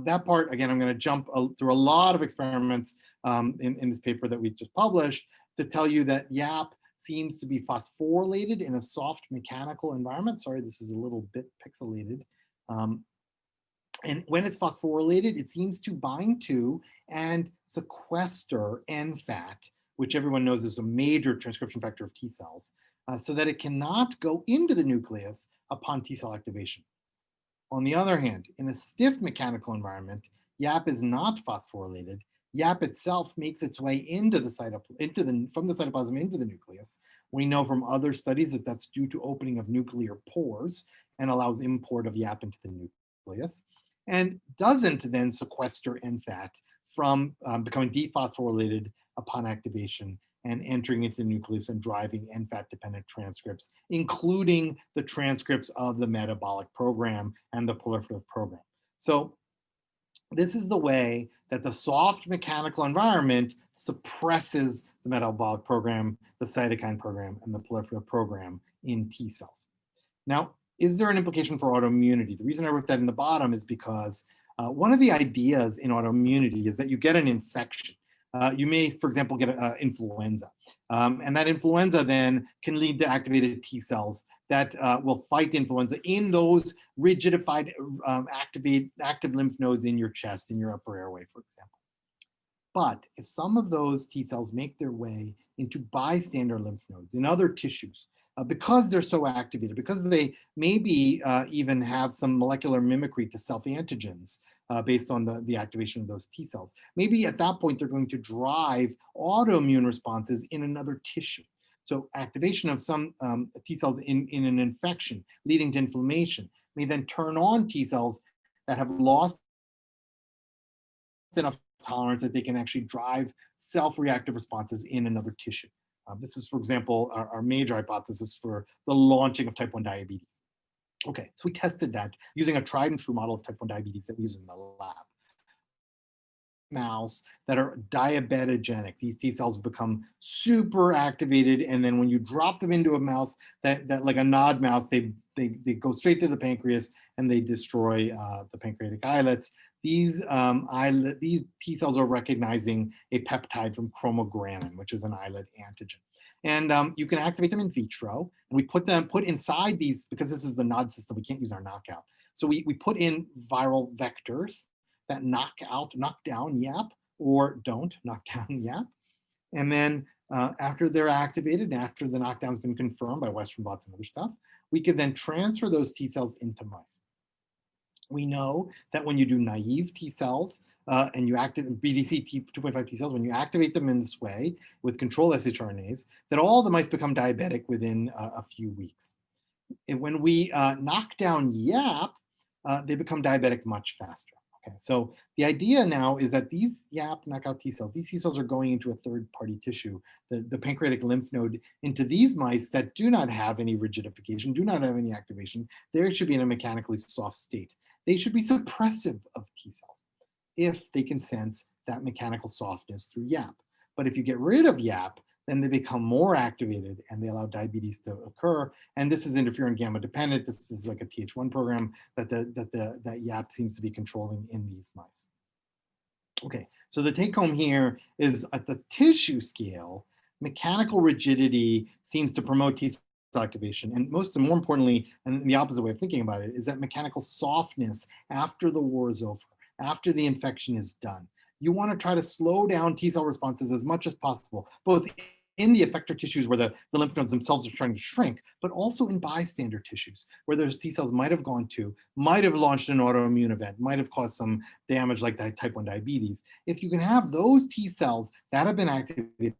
Speaker 2: That part, again, I'm going to jump through a lot of experiments in this paper that we just published to tell you that YAP seems to be phosphorylated in a soft mechanical environment. Sorry, this is a little bit pixelated. And when it's phosphorylated, it seems to bind to and sequester NFAT, which everyone knows is a major transcription factor of T cells, so that it cannot go into the nucleus upon T cell activation. On the other hand, in a stiff mechanical environment, YAP is not phosphorylated. YAP itself makes its way from the cytoplasm into the nucleus. We know from other studies that that's due to opening of nuclear pores and allows import of YAP into the nucleus, and doesn't then sequester NFAT from becoming dephosphorylated upon activation and entering into the nucleus and driving NFAT-dependent transcripts, including the transcripts of the metabolic program and the proliferative program. So this is the way that the soft mechanical environment suppresses the metabolic program, the cytokine program, and the proliferative program in T cells. Now, is there an implication for autoimmunity? The reason I wrote that in the bottom is because one of the ideas in autoimmunity is that you get an infection. You may, for example, get influenza. And that influenza then can lead to activated T cells that will fight influenza in those rigidified, active lymph nodes in your chest, in your upper airway, for example. But if some of those T cells make their way into bystander lymph nodes in other tissues, because they're so activated, because they maybe even have some molecular mimicry to self-antigens based on the activation of those T cells, maybe at that point they're going to drive autoimmune responses in another tissue. So activation of some T cells in an infection leading to inflammation may then turn on T cells that have lost enough tolerance that they can actually drive self-reactive responses in another tissue. This is, for example, our major hypothesis for the launching of type 1 diabetes. Okay, so we tested that using a tried and true model of type 1 diabetes that we use in the lab. Mouse that are diabetogenic. These T cells become super activated, and then when you drop them into a mouse that like a nod mouse, they go straight to the pancreas and they destroy the pancreatic islets. These T cells are recognizing a peptide from chromogranin, which is an islet antigen. And you can activate them in vitro. And we put inside these, because this is the nod system, we can't use our knockout. So we put in viral vectors that knock down YAP, or don't knock down YAP. And then after they're activated, and after the knockdown's been confirmed by Western blots and other stuff, we could then transfer those T cells into mice. We know that when you do naive T cells and you activate BDC 2.5 T cells, when you activate them in this way with control shRNAs, that all the mice become diabetic within a few weeks. And when we knock down YAP, they become diabetic much faster. Okay, so the idea now is that these YAP knockout T cells, these T cells are going into a third-party tissue, the pancreatic lymph node, into these mice that do not have any rigidification, do not have any activation. They should be in a mechanically soft state. They should be suppressive of T cells if they can sense that mechanical softness through YAP. But if you get rid of YAP, then they become more activated and they allow diabetes to occur. And this is interferon gamma dependent. This is like a Th1 program that YAP seems to be controlling in these mice. Okay, so the take home here is at the tissue scale, mechanical rigidity seems to promote T cell activation. And more importantly, and the opposite way of thinking about it, is that mechanical softness after the war is over, after the infection is done. You want to try to slow down T cell responses as much as possible, both in the effector tissues where the lymph nodes themselves are trying to shrink, but also in bystander tissues where those T cells might have gone to, might have launched an autoimmune event, might have caused some damage like type 1 diabetes. If you can have those T cells that have been activated,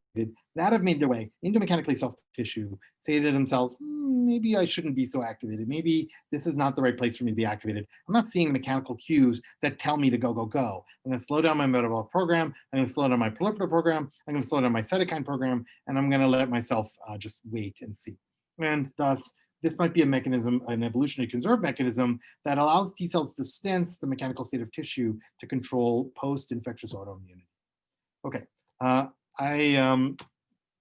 Speaker 2: that have made their way into mechanically soft tissue, say to themselves, maybe I shouldn't be so activated. Maybe this is not the right place for me to be activated. I'm not seeing mechanical cues that tell me to go, go, go. I'm gonna slow down my metabolic program. I'm gonna slow down my proliferative program. I'm gonna slow down my cytokine program, and I'm gonna let myself just wait and see. And thus, this might be a mechanism, an evolutionary conserved mechanism that allows T cells to sense the mechanical state of tissue to control post-infectious autoimmunity. Okay,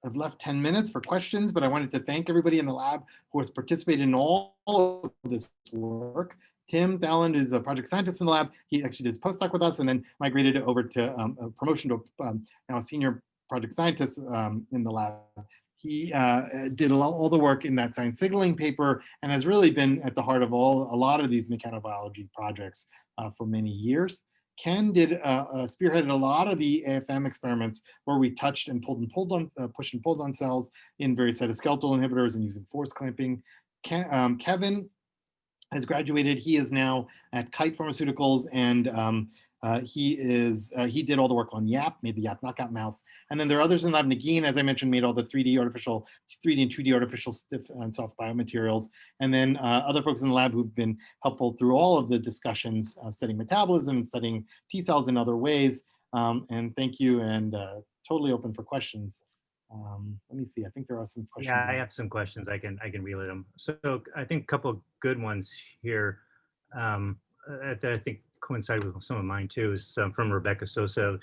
Speaker 2: I've left 10 minutes for questions, but I wanted to thank everybody in the lab who has participated in all of this work. Tim Thaland is a project scientist in the lab. He actually did his postdoc with us and then migrated over to a promotion to now a senior project scientist in the lab. He did all the work in that science signaling paper and has really been at the heart of a lot of these mechanobiology projects for many years. Ken spearheaded a lot of the AFM experiments where we touched and pushed and pulled on cells in various cytoskeletal inhibitors and using force clamping. Kevin has graduated. He is now at Kite Pharmaceuticals, and he did all the work on YAP, made the YAP knockout mouse. And then there are others in the lab. Nagin, as I mentioned, made all the 3D and 2D artificial stiff and soft biomaterials. And then other folks in the lab who've been helpful through all of the discussions, studying metabolism, studying T cells in other ways. And thank you, and totally open for questions. Let me see, I think there are some questions.
Speaker 1: Yeah, I have some questions. I can relay them. So I think a couple of good ones here that I think coincide with some of mine too is from Rebecca Sosa,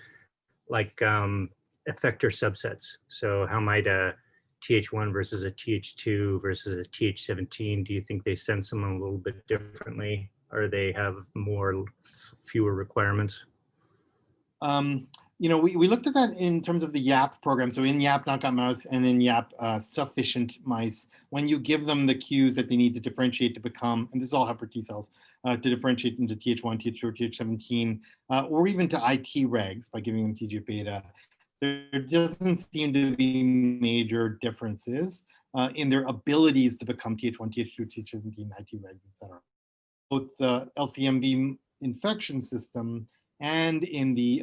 Speaker 1: like effector subsets. So how might a Th1 versus a Th2 versus a Th17, do you think they sense them a little bit differently, or they have fewer requirements?
Speaker 2: You know, we looked at that in terms of the YAP program. So in YAP knockout mouse and in YAP sufficient mice, when you give them the cues that they need to differentiate to become, and this is all helper T cells, to differentiate into Th1, Th2, or Th17, or even to IT regs by giving them TGF-beta, there doesn't seem to be major differences in their abilities to become Th1, Th2, Th17, IT regs, et cetera. Both the LCMV infection system and in the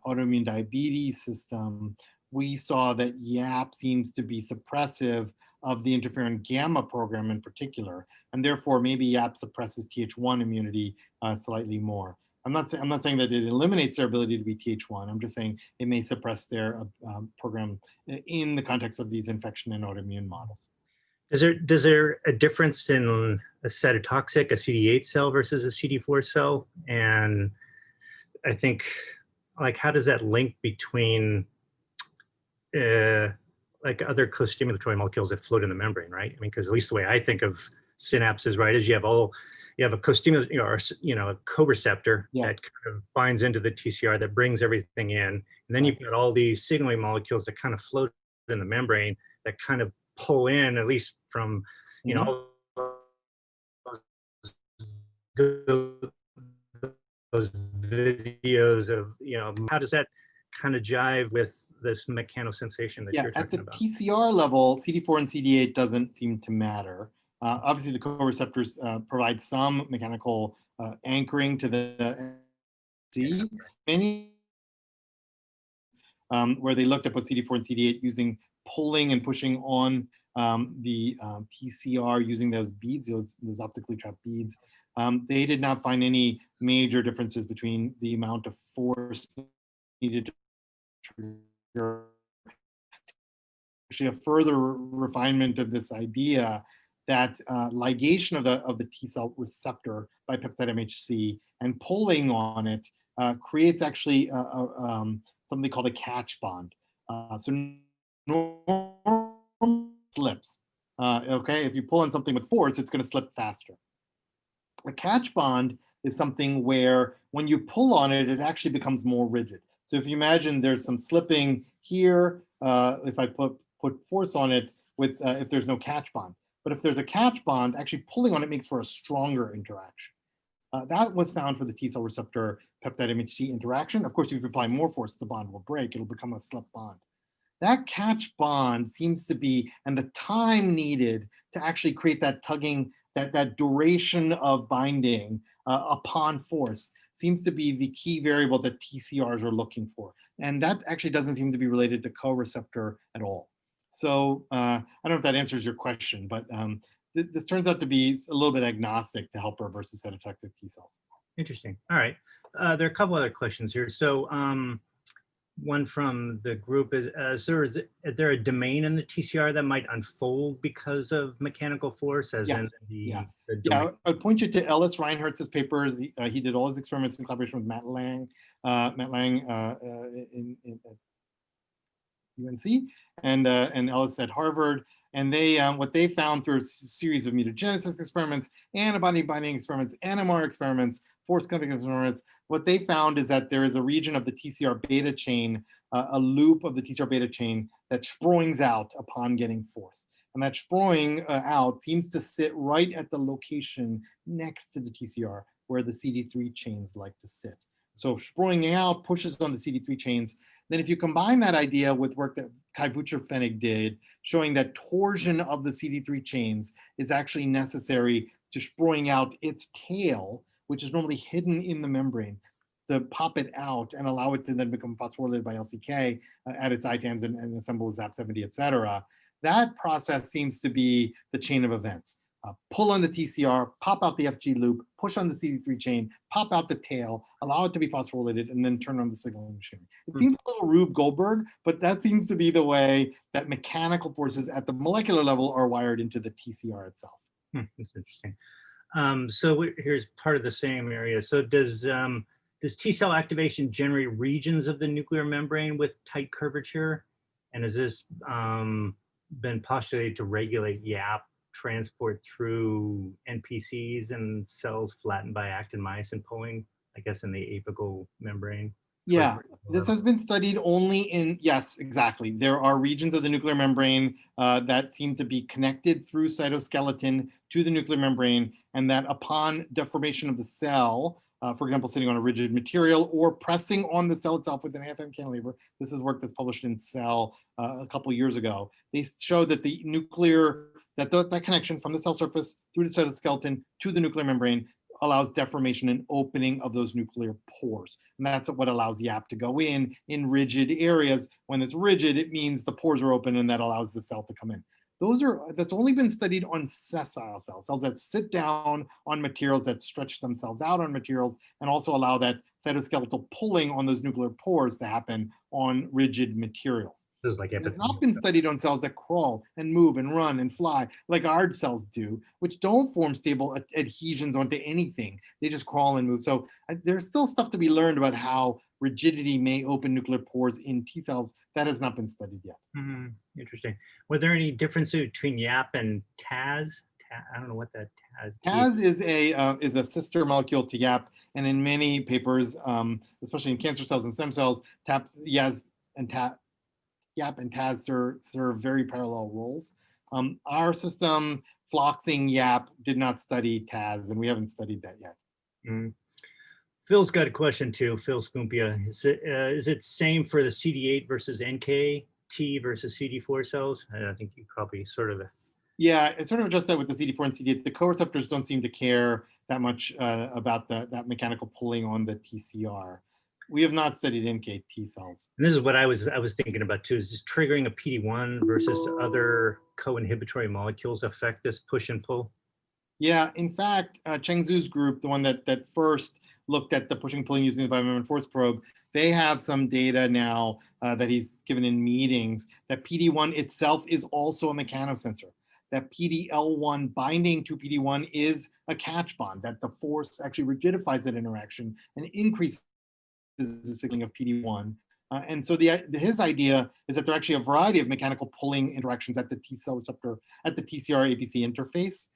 Speaker 2: autoimmune diabetes system, we saw that YAP seems to be suppressive of the interferon gamma program in particular, and therefore maybe YAP suppresses Th1 immunity slightly more. I'm not saying that it eliminates their ability to be Th1. I'm just saying it may suppress their program in the context of these infection and autoimmune models.
Speaker 1: Does there a difference in a cytotoxic, a CD8 cell versus a CD4 cell? And I think, like, how does that link between like other co-stimulatory molecules that float in the membrane, right? I mean, because at least the way I think of synapses, right, is you have a co-stimulator, or a co-receptor that kind of binds into the TCR that brings everything in, and then you've got all these signaling molecules that kind of float in the membrane that kind of pull in, at least from all those videos of how does that kind of jive with this mechanosensation that you're talking about?
Speaker 2: At the TCR level, CD4 and CD8 doesn't seem to matter. Obviously, the co-receptors provide some mechanical anchoring to the C. Many where they looked at both CD4 and CD8 using pulling and pushing on the TCR using those beads, those optically trapped beads. They did not find any major differences between the amount of force needed to trigger. Actually, a further refinement of this idea that ligation of the T cell receptor by peptide MHC and pulling on it creates actually something called a catch bond. So normal slips. Okay, if you pull on something with force, it's going to slip faster. A catch bond is something where when you pull on it, it actually becomes more rigid. So if you imagine there's some slipping here, if I put force on it with if there's no catch bond. But if there's a catch bond, actually pulling on it makes for a stronger interaction. That was found for the T cell receptor peptide MHC interaction. Of course, if you apply more force, the bond will break. It'll become a slip bond. That catch bond seems to be, and the time needed to actually create that tugging, that duration of binding upon force seems to be the key variable that TCRs are looking for. And that actually doesn't seem to be related to co-receptor at all. So I don't know if that answers your question, but this turns out to be a little bit agnostic to helper versus cytotoxic T cells.
Speaker 1: Interesting. All right. There are a couple other questions here. So one from the group is, is there a domain in the TCR that might unfold because of mechanical force, as in the
Speaker 2: I would point you to Ellis Reinhardt's papers. He did all his experiments in collaboration with Matt Lang in UNC, and Ellis at Harvard. And they what they found through a series of mutagenesis experiments, antibody binding experiments, NMR experiments, force cutting experiments, what they found is that there is a region of the TCR beta chain, a loop of the TCR beta chain that sproings out upon getting force. And that sproing out seems to sit right at the location next to the TCR where the CD3 chains like to sit. So if sproing out pushes on the CD3 chains, then if you combine that idea with work that Kai Wucherpfennig did, showing that torsion of the CD3 chains is actually necessary to sproing out its tail, which is normally hidden in the membrane, to pop it out and allow it to then become phosphorylated by LCK at its ITAMs and assemble ZAP70, et cetera. That process seems to be the chain of events. Pull on the TCR, pop out the FG loop, push on the CD3 chain, pop out the tail, allow it to be phosphorylated, and then turn on the signaling machinery. It seems a little Rube Goldberg, but that seems to be the way that mechanical forces at the molecular level are wired into the TCR itself.
Speaker 1: That's interesting. So here's part of the same area. So does T cell activation generate regions of the nuclear membrane with tight curvature? And has this been postulated to regulate YAP transport through NPCs and cells flattened by actin myosin pulling, I guess, in the apical membrane?
Speaker 2: Yeah, this has been studied only in, yes, exactly. There are regions of the nuclear membrane that seem to be connected through cytoskeleton to the nuclear membrane, and that upon deformation of the cell, for example, sitting on a rigid material or pressing on the cell itself with an AFM cantilever, this is work that's published in Cell a couple years ago. They showed that the nuclear, that connection from the cell surface through the cytoskeleton to the nuclear membrane allows deformation and opening of those nuclear pores. And that's what allows YAP to go in rigid areas. When it's rigid, it means the pores are open and that allows the cell to come in. That's only been studied on sessile cells, cells that sit down on materials, that stretch themselves out on materials, and also allow that cytoskeletal pulling on those nuclear pores to happen on rigid materials.
Speaker 1: This is like
Speaker 2: It has not
Speaker 1: epithelial.
Speaker 2: been studied on cells that crawl and move and run and fly like our cells do, which don't form stable adhesions onto anything. They just crawl and move. So there's still stuff to be learned about how rigidity may open nuclear pores in T cells. That has not been studied yet.
Speaker 1: Interesting. Were there any differences between YAP and TAZ? I don't know what that TAZ.
Speaker 2: TAZ is a sister molecule to YAP, and in many papers, especially in cancer cells and stem cells, YAP and TAZ serve very parallel roles. Our system, floxing YAP, did not study TAZ, and we haven't studied that yet.
Speaker 1: Phil's got a question too. Phil Scumpia. Is it same for the CD8 versus NK T versus CD4 cells? I think you probably sort of.
Speaker 2: Yeah, it's sort of just that with the CD4 and CD8, the co-receptors don't seem to care that much about that mechanical pulling on the TCR. We have not studied NK T cells.
Speaker 1: And this is what I was thinking about too, is just triggering a PD-1 versus other co-inhibitory molecules affect this push and pull?
Speaker 2: Yeah, in fact, Cheng Zhu's group, the one that first looked at the pushing and pulling using the biomembrane force probe, they have some data now that he's given in meetings that PD-1 itself is also a mechanosensor. That PD-L1 binding to PD-1 is a catch bond, that the force actually rigidifies that interaction and increases the signaling of PD-1. And so his idea is that there are actually a variety of mechanical pulling interactions at the T cell receptor, at the TCR-APC interface.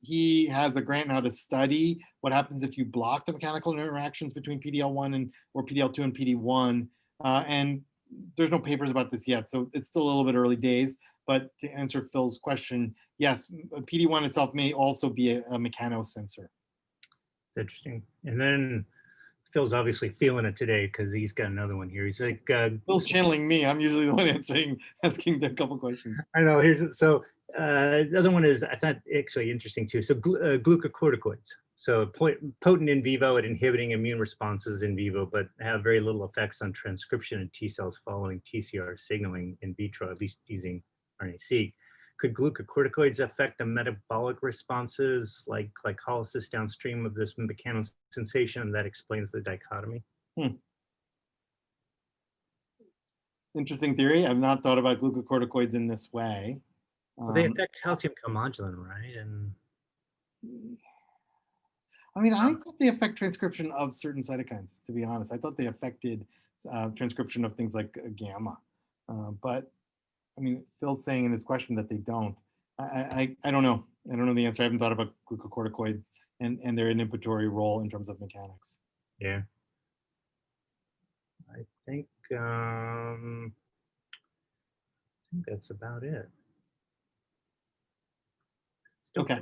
Speaker 2: He has a grant now to study what happens if you block the mechanical interactions between PD-L1 or PD-L2 and PD-1. And there's no papers about this yet, so it's still a little bit early days. But to answer Phil's question, yes, PD-1 itself may also be a mechanosensor.
Speaker 1: It's interesting. And then Phil's obviously feeling it today because he's got another one here. He's like,
Speaker 2: Phil's channeling me. I'm usually the one asking a couple questions.
Speaker 1: I know. The other one is, I thought actually interesting too. So glucocorticoids. So potent in vivo at inhibiting immune responses in vivo, but have very little effects on transcription in T cells following TCR signaling in vitro, at least using RNA-seq. Could glucocorticoids affect the metabolic responses like glycolysis downstream of this mechanosensation? That explains the dichotomy.
Speaker 2: Interesting theory. I've not thought about glucocorticoids in this way.
Speaker 1: Well, they affect calcium calmodulin, right? And
Speaker 2: I mean, I thought they affect transcription of certain cytokines, to be honest. I thought they affected transcription of things like gamma. But I mean, Phil's saying in his question that they don't. I don't know. I don't know the answer. I haven't thought about glucocorticoids and their inhibitory role in terms of mechanics.
Speaker 1: Yeah. I think that's about it. Still
Speaker 2: okay.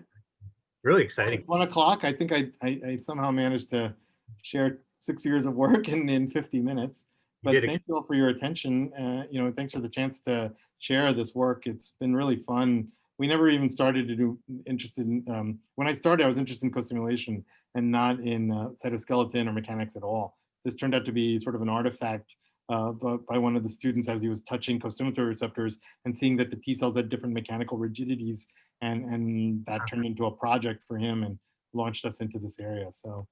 Speaker 1: Really exciting.
Speaker 2: It's 1 o'clock. I think I somehow managed to share 6 years of work in 50 minutes. But thank you all for your attention. Thanks for the chance to share this work. It's been really fun. We never even started to do when I started, I was interested in co-stimulation and not in cytoskeleton or mechanics at all. This turned out to be sort of an artifact by one of the students as he was touching costimulatory receptors and seeing that the T cells had different mechanical rigidities, and that turned into a project for him and launched us into this area. So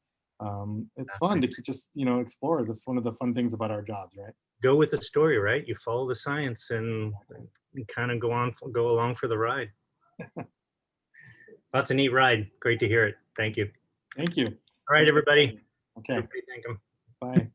Speaker 2: it's fun to just explore. That's one of the fun things about our jobs, right?
Speaker 1: Go with the story, right? You follow the science and kind of go along for the ride. Lots of neat ride. Great to hear it. Thank you.
Speaker 2: Thank you.
Speaker 1: All right, everybody.
Speaker 2: Okay.
Speaker 1: Everybody thank them.
Speaker 2: Bye.